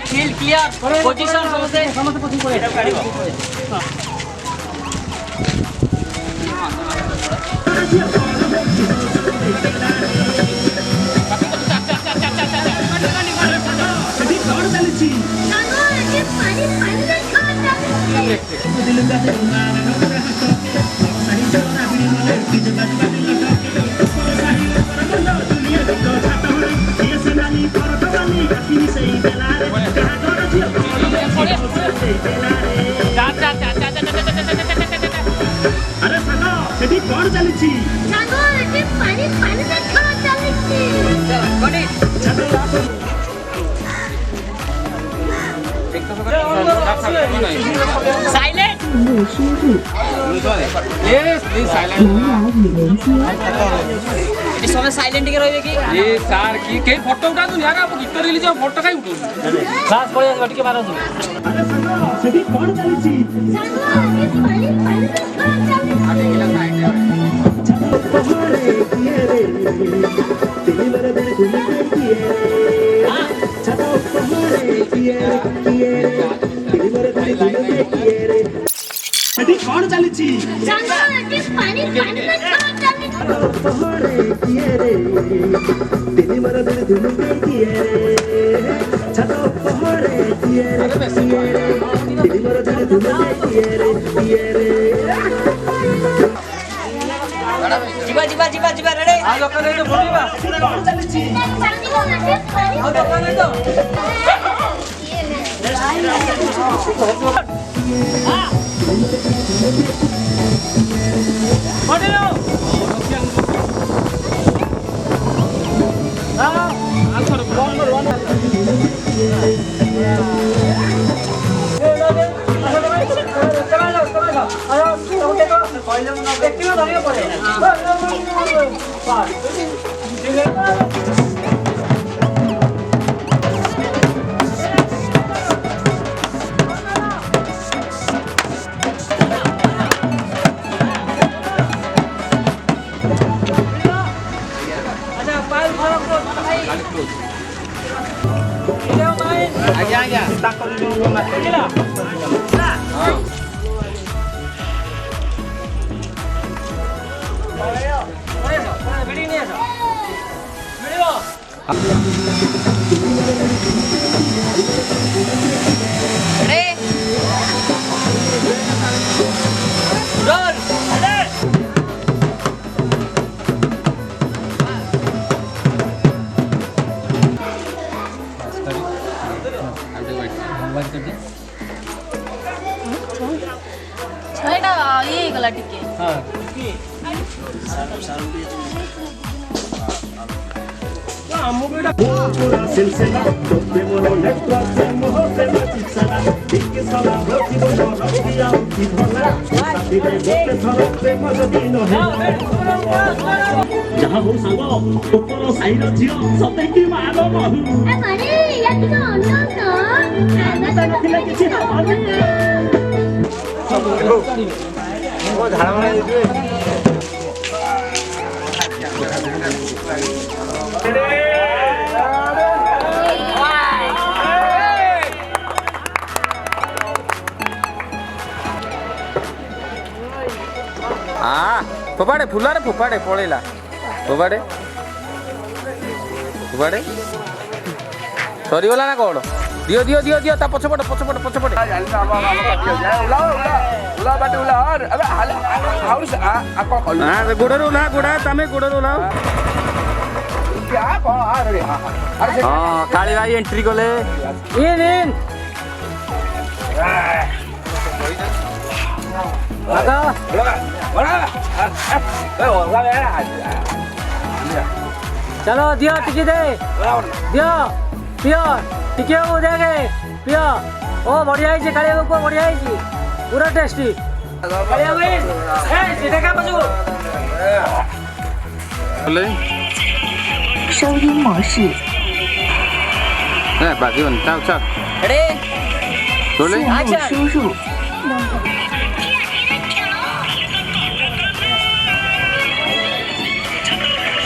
field clear position समझे अरे saga सेठी कोण चालीची सागा एठी पानी पानी में खा चालीची चल कोणी साइलेंट यस प्लीज साइलेंट ये समय साइलेंट के रहबे की ये सर की के फोटो उठा तू यार आप गीत रिलीज फोटो काई उठो क्लास पड़े गटके मारो तू अरे सागा सेठी कोण चालीची सागा एठी पानी पानी में खा चालीची पहाड़े किए रे तेरी मेरे दिल में किए छतो पहाड़े किए रे तेरी मेरे दिल में किए रे सेठी कोण चालीची सागा एठी पानी पानी में खा चालीची पहाड़े किए रे तेरी मेरे दिल में किए रे छतो पहाड़े किए रे तेरी मेरे दिल में किए रे जीवा जीवा जीवा जीवा रेडी आ लोकन तो बोलिबा कोण चालीची आ लोकन तो पड़े ये गला टिके हां पूरा सिलसिला तोते मोर नेटवर्क से मोह से मचिसला एक साला भक्ति बोलो रखिया की भला साथी रे गोटे थर प्रेम जदी न है जहां हो सांगो ऊपर साइर जियो सते की मारो बहु ए मारे याती को अन्नो तो आना तो नथिले किछि हबनी ओ झाड़ा बना दिबे फोपाड़े फुलारे फोपाड़े पड़ेला फोपाड़े फोपाड़े सरीगला ना कौन दियो दियो दियो दियो ता पछपट पछपट पछपट गोड़े उला गोड़ा तमें गोड़े उलाओ हाँ काली भाई एंट्री कले इन चलो दियो टिकी दे दियो पियो टिके को देगे पियो ओ बढ़िया है कालिया को बढ़िया है पूरा टेस्टी कालिया भाई ए सीधे का बजू 来，收音模式， 来，把这个倒上， रेडी 来， 字幕输入。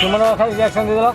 तुम्हाला खाली रिॲक्शन दे दिला